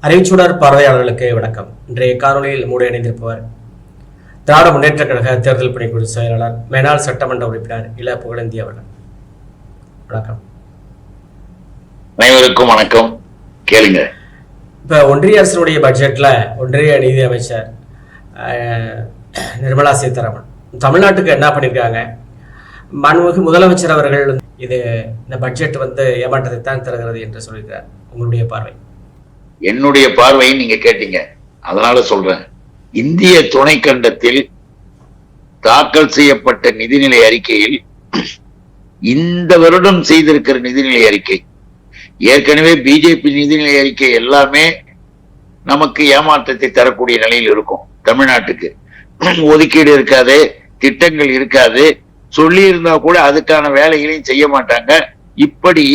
அறிவுச்சுடர் பார்வையாளர்களுக்கு வணக்கம். இன்றைய காணொலியில் மூட இணைந்திருப்பவர் திராவிட முன்னேற்ற கழக தேர்தல் பணிக்குழு செயலாளர், மேனாள் சட்டமன்ற உறுப்பினர் இள புகழேந்தி அவர்கள். வணக்கம். அனைவருக்கும் வணக்கம். கேளுங்க. இப்ப ஒன்றிய அரசினுடைய பட்ஜெட்ல ஒன்றிய நிதி அமைச்சர் நிர்மலா சீதாராமன் தமிழ்நாட்டுக்கு என்ன பண்ணியிருக்காங்க? மாண்புமிகு முதலமைச்சர் அவர்கள் இந்த பட்ஜெட் ஏமாற்றத்தை தான் தருகிறது என்று சொல்லியிருக்கிறார். உங்களுடைய பார்வை? என்னுடைய பார்வையை நீங்க கேட்டீங்க, அதனால சொல்றேன். இந்திய துணைக்கண்டத்தில் தாக்கல் செய்யப்பட்ட நிதிநிலை அறிக்கையில் இந்த வருடம் செய்திருக்கிற நிதிநிலை அறிக்கை, ஏற்கனவே பிஜேபி நிதிநிலை அறிக்கை எல்லாமே நமக்கு ஏமாற்றத்தை தரக்கூடிய நிலையில் இருக்கும். தமிழ்நாட்டுக்கு ஒதுக்கீடு இருக்காது, திட்டங்கள் இருக்காது, சொல்லி இருந்தா கூட அதுக்கான வேலைகளையும் செய்ய மாட்டாங்க. இப்படி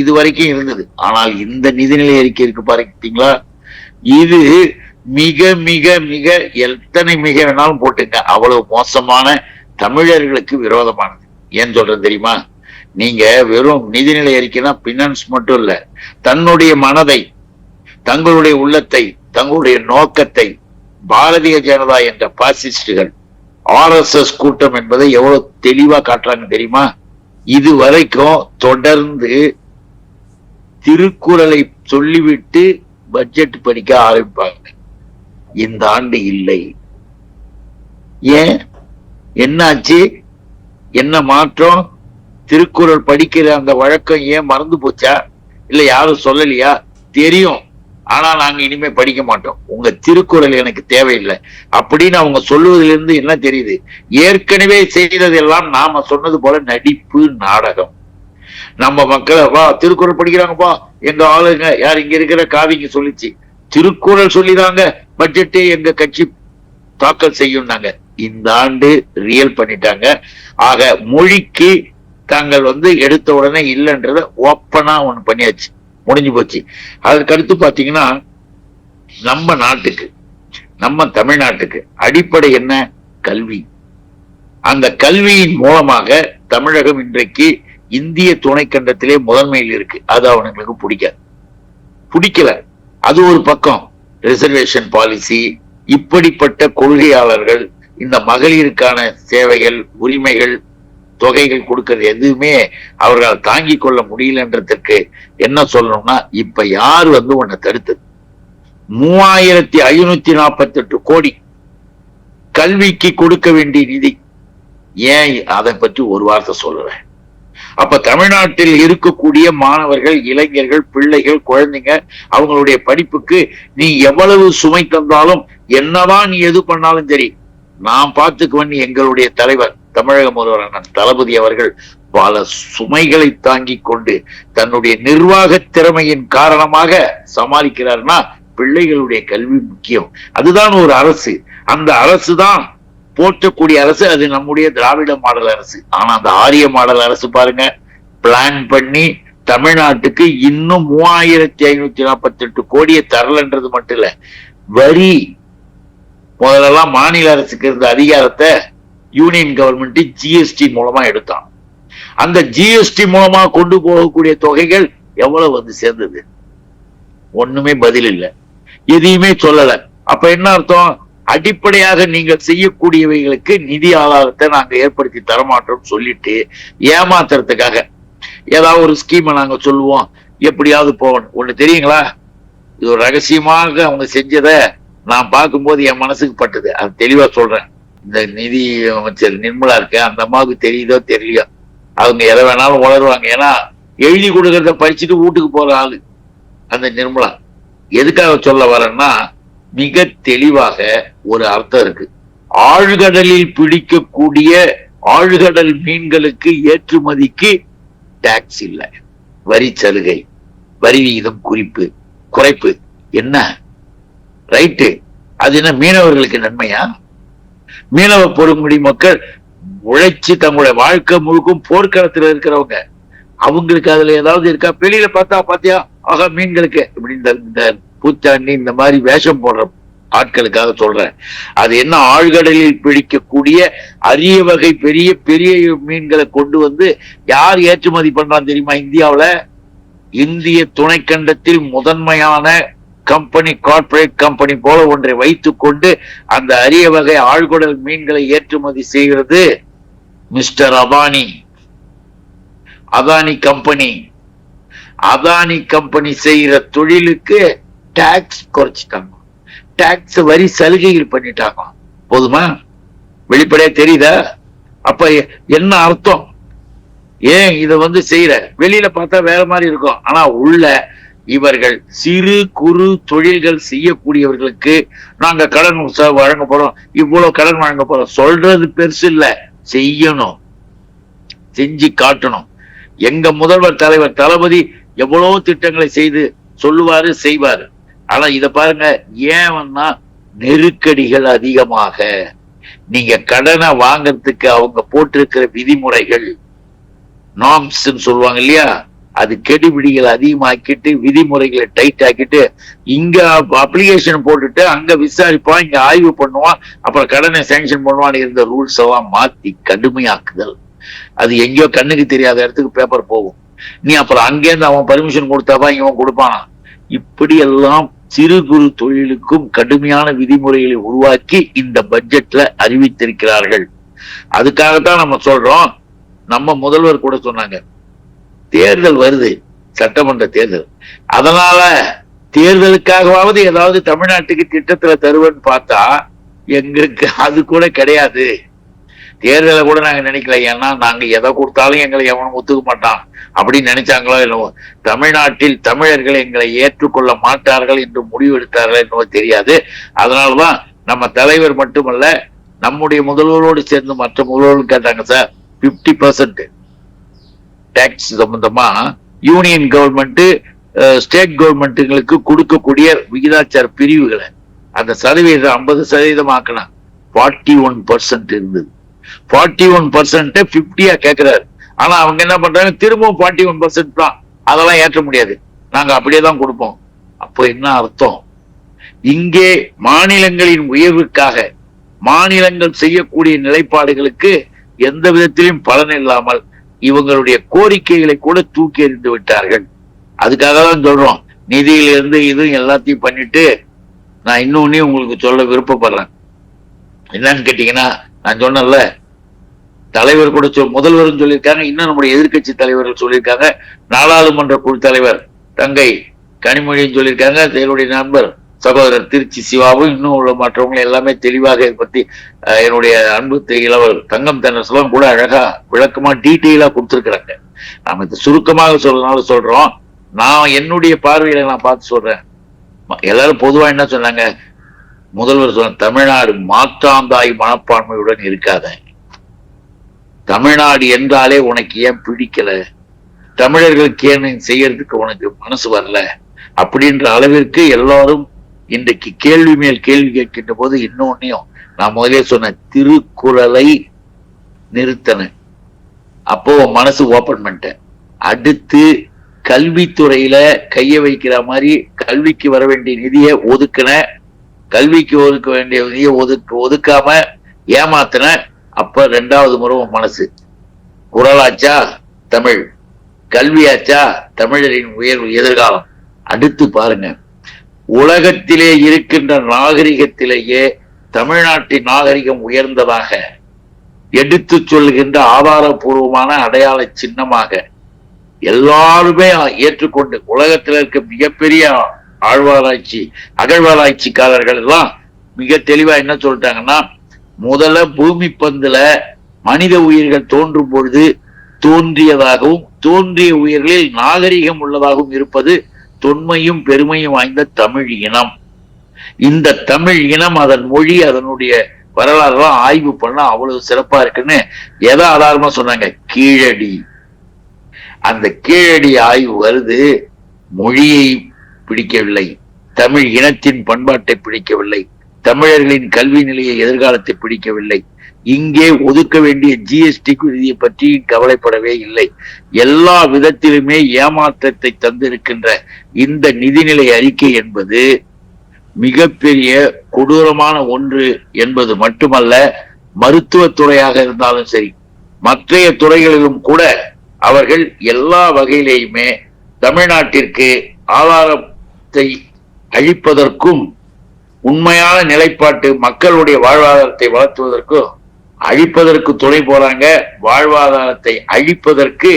இது வரைக்கும் இருந்தது. ஆனால் இந்த நிதிநிலை அறிக்கை இருக்கு பாத்தீங்களா, இது மிக மிக மிக எத்தனை மிக வேணாலும் போட்டுங்க, அவ்வளவு மோசமான, தமிழர்களுக்கு விரோதமானது. ஏன் சொல்றேன் தெரியுமா? நீங்க வெறும் நிதிநிலை அறிக்கைனா பினான்ஸ் மட்டும் இல்ல, தன்னுடைய மனதை, தங்களுடைய உள்ளத்தை, தங்களுடைய நோக்கத்தை பாரதிய ஜனதா என்ற பாசிஸ்டுகள், RSS கூட்டம் என்பதை எவ்வளவு தெளிவா காட்டுறாங்க தெரியுமா? இது வரைக்கும் தொடர்ந்து திருக்குறளை சொல்லிவிட்டு பட்ஜெட் படிக்க ஆரம்பிப்பாங்க. இந்த ஆண்டு இல்லை. ஏன்? என்னாச்சு? என்ன மாற்றம்? திருக்குறள் படிக்கிற அந்த வழக்கம் ஏன் மறந்து போச்சா? இல்ல யாரும் சொல்லலையா? தெரியும், ஆனா நாங்க இனிமே படிக்க மாட்டோம், உங்க திருக்குறள் எனக்கு தேவையில்லை அப்படின்னு அவங்க சொல்லுவதிலிருந்து என்ன தெரியுது? ஏற்கனவே செய்ததெல்லாம் நாம சொன்னது போல நடிப்பு, நாடகம். நம்ம மக்களை திருக்குறள் படிக்கிறாங்கப்பா, எங்க ஆளுங்க யார் இங்க இருக்கிற காவிங்க சொல்லிச்சு, திருக்குறள் சொல்லிதாங்க பட்ஜெட்டே எங்க கட்சி தாக்கல் செய்யும். இந்த ஆண்டு ரியல் பண்ணிட்டாங்க. ஆக மொழிக்கு தாங்கள் எடுத்த உடனே இல்லைன்றத ஓப்பனா ஒண்ணு பண்ணியாச்சு, முடிஞ்சு போச்சு. அதற்கடுத்து பாத்தீங்கன்னா, நம்ம நாட்டுக்கு, நம்ம தமிழ்நாட்டுக்கு அடிப்படை என்ன? கல்வி. அந்த கல்வியின் மூலமாக தமிழகம் இன்றைக்கு இந்திய துணைக்கண்டத்திலே முதன்மையில் இருக்கு. அது அவனுங்களுக்கு பிடிக்கல. அது ஒரு பக்கம். ரிசர்வேஷன் பாலிசி, இப்படிப்பட்ட கொள்கையாளர்கள் இந்த மகளிருக்கான சேவைகள், உரிமைகள், தொகைகள் கொடுக்கிறது எதுவுமே அவர்களால் தாங்கிக் கொள்ள முடியலன்றதுக்கு என்ன சொல்லணும்னா, இப்ப யார் உன்னை தடுத்தது? 3548 கோடி கல்விக்கு கொடுக்க வேண்டிய நிதி. ஏன் அதை பற்றி ஒரு வார்த்தை சொல்லுவேன்? அப்ப தமிழ்நாட்டில் இருக்கக்கூடிய மாணவர்கள், இளைஞர்கள், பிள்ளைகள், குழந்தைங்க, அவங்களுடைய படிப்புக்கு நீ எவ்வளவு சுமை தந்தாலும், என்னதான் நீ எது பண்ணாலும் சரி, நான் பார்த்துக்குவேன். எங்களுடைய தலைவர், தமிழக முதல்வர் அண்ணன் தளபதி அவர்கள் பல சுமைகளை தாங்கிக் கொண்டு தன்னுடைய நிர்வாக திறமையின் காரணமாக சமாளிக்கிறார்னா, பிள்ளைகளுடைய கல்வி முக்கியம். அதுதான் ஒரு அரசு. அந்த அரசு தான் போற்றக்கூடிய அரசு. அது நம்முடைய திராவிட மாடல் அரசு. ஆனா அந்த ஆரிய மாடல் அரசு பாருங்க, பிளான் பண்ணி தமிழ்நாட்டுக்கு இன்னும் 3548 கோடியை தரலன்றது மட்டும் இல்ல, வரி முதலெல்லாம் மாநில அரசுக்கு இருந்த அதிகாரத்தை யூனியன் கவர்மெண்ட் ஜிஎஸ்டி மூலமா எடுத்தான். அந்த ஜிஎஸ்டி மூலமா கொண்டு போகக்கூடிய தொகைகள் எவ்வளவு சேர்ந்தது? ஒண்ணுமே பதில் இல்லை, எதையுமே சொல்லல. அப்ப என்ன அர்த்தம்? அடிப்படையாக நீங்கள் செய்யக்கூடியவைகளுக்கு நிதி ஆதாரத்தை நாங்க ஏற்படுத்தி தரமாட்டோம் சொல்லிட்டு ஏமாத்துறதுக்காக ஏதாவது ஒரு ஸ்கீமை நாங்க சொல்லுவோம், எப்படியாவது போகணும். ஒண்ணு தெரியுங்களா? இது ஒரு ரகசியமாக அவங்க செஞ்சதை நான் பார்க்கும்போது என் மனசுக்கு பட்டது. அது தெளிவா சொல்றேன். இந்த நிதி அமைச்சர் நிர்மலா இருக்க, அந்த அம்மாவுக்கு தெரியுதோ தெரியலையோ, அவங்க எதை வேணாலும் வளருவாங்க. ஏன்னா எழுதி கொடுக்கறத படிச்சுட்டு வீட்டுக்கு போற ஆளு அந்த நிர்மலா. எதுக்காக சொல்ல வரேன்னா, மிக தெளிவாக ஒரு அர்த்தம் இருக்கு. ஆழ்கடலில் பிடிக்கக்கூடிய ஆழ்கடல் மீன்களுக்கு ஏற்றுமதிக்கு டாக்ஸ் இல்லை, வரி சலுகை, வரி விகிதம் குறைப்பு. என்ன ரைட்டு? அது என்ன மீனவர்களுக்கு நன்மையா? மீனவ பொறுமுடி மக்கள் உழைச்சு தங்களுடைய வாழ்க்கை முழுக்கும் போர்க்களத்துல இருக்கிறவங்க, அவங்களுக்கு அதுல ஏதாவது இருக்கா? வெளியில பாத்தியா ஆகா மீன்களுக்கு இப்படி இந்த பூச்சாண்டி இந்த மாதிரி வேஷம் போடுற ஆட்களுக்காக சொல்றேன். அது என்ன? ஆழ்கடலில் பிடிக்கக்கூடிய அரிய வகை பெரிய பெரிய மீன்களை கொண்டு யார் ஏற்றுமதி பண்றான்னு தெரியுமா? இந்தியாவில இந்திய துணைக்கண்டத்தில் முதன்மையான கம்பெனி, கார்ப்பரேட் கம்பெனி போல ஒன்றை வைத்துக் கொண்டு அந்த அரிய வகை ஆழ்குடல் மீன்களை ஏற்றுமதி செய்கிறது mister Adani. Adani company. Adani company செய்யற தொழிலுக்கு டாக்ஸ் குறைச்சிட்டாங்க, டாக்ஸ் வரி சலுகைகள் பண்ணிட்டாங்க. போதுமா? வெளிப்படையா தெரியுதா? அப்ப என்ன அர்த்தம்? ஏன் இத செய்யற? வெளியில பார்த்தா வேற மாதிரி இருக்கும், ஆனா உள்ள இவர்கள் சிறு குறு தொழில்கள் செய்யக்கூடியவர்களுக்கு நாங்க கடன் வழங்க போறோம், இவ்வளவு கடன் வழங்க போறோம் சொல்றது பெருசு இல்ல, செய்யணும், செஞ்சு காட்டணும். எங்க முதல்வர் தலைவர் தளபதி எவ்வளவு திட்டங்களை செய்து சொல்லுவாரு, செய்வாரு. ஆனா இத பாருங்க, ஏன்னா நெருக்கடிகள் அதிகமாக. நீங்க கடனை வாங்கறதுக்கு அவங்க போட்டிருக்கிற விதிமுறைகள், நார்ம்ஸ் சொல்லுவாங்க இல்லையா, அது கெடுபிடிகள் அதிகமாக்கிட்டு விதிமுறைகளை டைட் ஆக்கிட்டு இங்க அப்ளிகேஷன் போட்டுட்டு அங்க விசாரிப்பான், இங்க ஆய்வு பண்ணுவான், அப்புறம் கடனை சாங்ஷன் பண்ணுவான்னு இருந்த ரூல்ஸ் எல்லாம் மாத்தி கடுமையாக்குதல். அது எங்கேயோ கண்ணுக்கு தெரியாத இடத்துக்கு பேப்பர் போகும். நீ அப்புறம் அங்கேருந்து அவன் பர்மிஷன் கொடுத்தாதான் இவன் கொடுப்பானா. இப்படி எல்லாம் சிறு குறு தொழிலுக்கும் கடுமையான விதிமுறைகளை உருவாக்கி இந்த பட்ஜெட்ல அறிவித்திருக்கிறார்கள். அதுக்காகத்தான் நம்ம சொல்றோம், நம்ம முதல்வர் கூட சொன்னாங்க, தேர்தல் வருது, சட்டமன்ற தேர்தல், அதனால தேர்தலுக்காகவாவது ஏதாவது தமிழ்நாட்டுக்கு திட்டத்துல தருவேன்னு பார்த்தா எங்களுக்கு அது கூட கிடையாது. தேர்தலை கூட நாங்க நினைக்கல, ஏன்னா நாங்க எதை கொடுத்தாலும் எங்களை எவனும் ஒத்துக்க மாட்டான் அப்படின்னு நினைச்சாங்களோ என்னவோ. தமிழ்நாட்டில் தமிழர்கள் எங்களை ஏற்றுக்கொள்ள மாட்டார்கள் என்று முடிவெடுத்தார்கள் என்னவோ தெரியாது. அதனாலதான் நம்ம தலைவர் மட்டுமல்ல, நம்முடைய முதல்வரோடு சேர்ந்து மற்ற முதல்வர்கள் கேட்டாங்க, சார் 50% டாக்ஸ் சம்பந்தமா யூனியன் கவர்மெண்ட் ஸ்டேட் கவர்மெண்ட்டுகளுக்கு கொடுக்கக்கூடிய விகிதாச்சார பிரிவுகளை அந்த சதவீதம் 50% ஆக்கணும். 41% இருந்தது. 41% 50 கேட்கிறாரு. ஆனா அவங்க என்ன பண்றாங்க, திரும்பவும் 41% தான். அதெல்லாம் ஏற்ற முடியாது, நாங்க அப்படியே தான் கொடுப்போம். அப்போ என்ன அர்த்தம்? இங்கே மாநிலங்களின் உயர்வுக்காக மாநிலங்கள் செய்யக்கூடிய நிலைப்பாடுகளுக்கு எந்த விதத்திலும் பலன் இல்லாமல் இவங்களுடைய கோரிக்கைகளை கூட தூக்கி எறிந்து விட்டார்கள். அதுக்காக தான் சொல்றோம், நிதியிலிருந்து இது எல்லாத்தையும் பண்ணிட்டு நான் இன்னொன்னு உங்களுக்கு சொல்ல விருப்பப்படுறேன். என்னன்னு கேட்டீங்கன்னா, நான் சொன்னேன்ல, தலைவர் கூட முதல்வரும் சொல்லியிருக்காங்க, இன்னும் நம்முடைய எதிர்கட்சி தலைவர்கள் சொல்லியிருக்காங்க, நாடாளுமன்ற குழு தலைவர் தங்கை கனிமொழியும் சொல்லியிருக்காங்க, என்னுடைய நண்பர் சகோதரர் திருச்சி சிவாவும் இன்னும் உள்ள மற்றவங்களும் எல்லாமே தெளிவாக இதை பத்தி என்னுடைய அன்பு இளவல் தங்கம் தென்னரசுலாம் கூட அழகா விளக்கமா டீட்டெயிலா கொடுத்துருக்குறாங்க. நாம இதை சுருக்கமாக சொல்றதுனால சொல்றோம். நான் என்னுடைய பார்வையில நான் பார்த்து சொல்றேன். எல்லாரும் பொதுவா என்ன சொன்னாங்க, முதல்வர் சொன்ன, தமிழ்நாடு மாற்றாந்தாய் மனப்பான்மையுடன் இருக்காத, தமிழ்நாடு என்றாலே உனக்கு ஏன் பிடிக்கல, தமிழர்களுக்கு ஏன் செய்யறதுக்கு உனக்கு மனசு வரல அப்படின்ற அளவிற்கு எல்லாரும் இன்றைக்கு கேள்வி மேல் கேள்வி கேட்கின்ற போது இன்னொன்னையும் நான் முதலே சொன்ன திருக்குறளை நிறுத்தன. அப்போ மனசு ஓபன் பண்ணிட்டேன். அடுத்து கல்வித்துறையில கைய வைக்கிற மாதிரி கல்விக்கு வர வேண்டிய நிதியை ஒதுக்கின, கல்விக்கு ஒதுக்க வேண்டிய நிதியை ஒதுக்காம ஏமாத்தின. அப்ப 2வது முறை மனசு, குறளாச்சா தமிழ், கல்வியாச்சா தமிழரின் உயர்வு எதிர்காலம். அடுத்து பாருங்க, உலகத்திலே இருக்கின்ற நாகரிகத்திலேயே தமிழ்நாட்டின் நாகரிகம் உயர்ந்ததாக எடுத்து சொல்கின்ற ஆதாரபூர்வமான அடையாள சின்னமாக எல்லாருமே ஏற்றுக்கொண்டு உலகத்தில் இருக்க மிகப்பெரிய அகழ்வாராய்ச்சிக்காரர்கள் எல்லாம் மிக தெளிவா என்ன சொல்லிட்டாங்கன்னா, முதல்ல பூமி பந்துல மனித உயிர்கள் தோன்றும் பொழுது தோன்றியதாகவும் தோன்றிய உயிர்களில் நாகரிகம் உள்ளதாகவும் இருப்பது தொன்மையும் பெருமையும் வாய்ந்த தமிழ் இனம். இந்த தமிழ் இனம், அதன் மொழி, அதனுடைய வரலாறுலாம் ஆய்வு பண்ண அவ்வளவு சிறப்பா இருக்குன்னு எதை ஆதாரமா சொன்னாங்க, கீழடி. அந்த கீழடி ஆய்வு வருது, மொழியை பிடிக்கவில்லை, தமிழ் இனத்தின் பண்பாட்டை பிடிக்கவில்லை, தமிழர்களின் கல்வி நிலையை எதிர்காலத்தை பிடிக்கவில்லை, இங்கே ஒதுக்க வேண்டிய ஜிஎஸ்டி நிதியை பற்றி கவலைப்படவே இல்லை. எல்லா விதத்திலுமே ஏமாற்றத்தை தந்திருக்கின்ற இந்த நிதிநிலை அறிக்கை என்பது மிகப்பெரிய கொடூரமான ஒன்று என்பது மட்டுமல்ல, மருத்துவத்துறையாக இருந்தாலும் சரி, மற்றைய துறைகளிலும் கூட அவர்கள் எல்லா வகையிலேயுமே தமிழ்நாட்டிற்கு ஆதாரத்தை அழிப்பதற்கும் உண்மையான நிலைப்பாட்டு மக்களுடைய வாழ்வாதாரத்தை வளர்த்துவதற்கும் அழிப்பதற்கு துணை போறாங்க. வாழ்வாதாரத்தை அழிப்பதற்கு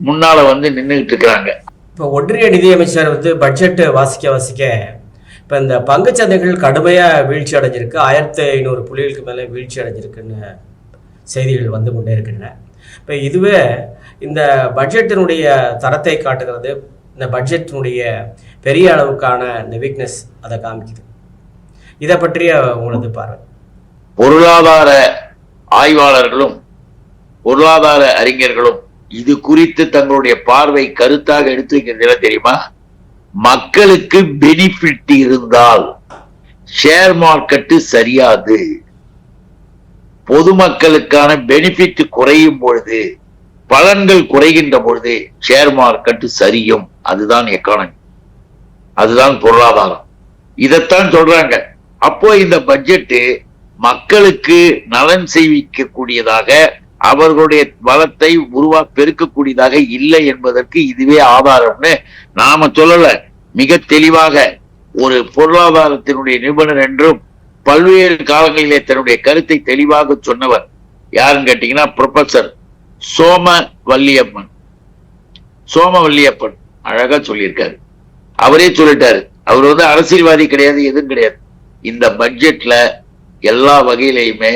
முன்னால வந்து நின்றுகிட்டு இருக்கிறாங்க. இப்போ ஒன்றிய நிதியமைச்சர் பட்ஜெட் வாசிக்க இப்போ இந்த பங்குச்சந்தைகள் கடுமையாக வீழ்ச்சி அடைஞ்சிருக்கு. 1500 புள்ளிகளுக்கு மேலே வீழ்ச்சி அடைஞ்சிருக்குன்னு செய்திகள் வந்து கொண்டே இருக்கின்றன. இப்போ இதுவே இந்த பட்ஜெட்டினுடைய தரத்தை காட்டுகிறது. இந்த பட்ஜெட்டினுடைய பெரிய அளவுக்கான இந்த வீக்னஸ் அதை காமிக்குது. இதை பற்றிய உங்களது பார்வை? பொருளாதார ஆய்வாளர்களும் பொருளாதார அறிஞர்களும் இது குறித்து தங்களுடைய பார்வை கருத்தாக எடுத்து வைக்கிறது தெரியுமா? மக்களுக்கு பெனிஃபிட் இருந்தால் ஷேர் மார்க்கெட்டு சரியாது. பொதுமக்களுக்கான பெனிஃபிட் குறையும் பொழுது, பலன்கள் குறைகின்ற பொழுது ஷேர் மார்க்கெட் சரியும். அதுதான் எக்கானமி, அதுதான் பொருளாதாரம். இதைத்தான் சொல்றாங்க. அப்போ இந்த பட்ஜெட் மக்களுக்கு நலன் செய்விக்கக்கூடியதாக, அவர்களுடைய வளத்தை பெருக்கக்கூடியதாக இல்லை என்பதற்கு இதுவே ஆதாரம்னு நாம சொல்லல. மிக தெளிவாக ஒரு பொருளாதாரத்தினுடைய நிபுணர் என்றும் பல்வேறு காலங்களிலே தன்னுடைய கருத்தை தெளிவாக சொன்னவர் யாருன்னு கேட்டீங்கன்னா ப்ரொஃபசர் சோமவல்லியப்பன் அழகா சொல்லியிருக்காரு. அவரே சொல்லிட்டாரு. அவர் அரசியல்வாதி கிடையாது, எதுவும் கிடையாது. இந்த பட்ஜெட்ல எல்லா வகையிலையுமே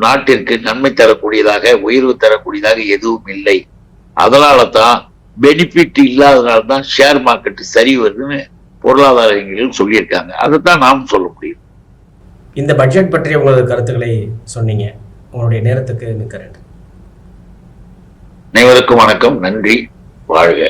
நாட்டிற்கு நன்மை தரக்கூடியதாக, உயர்வு தரக்கூடியதாக எதுவும் இல்லை. அதனால தான் பெனிஃபிட் இல்லாதனால்தான் ஷேர் மார்க்கெட் சரி வருதுன்னு பொருளாதார அறிஞர்கள் சொல்லியிருக்காங்க. அதைத்தான் நாம் சொல்ல முடியும். இந்த பட்ஜெட் பற்றிய உங்களது கருத்துக்களை சொன்னீங்க. உங்களுடைய நேரத்துக்கு மிக்க நன்றி. அனைவருக்கும் வணக்கம். நன்றி. வாழ்க.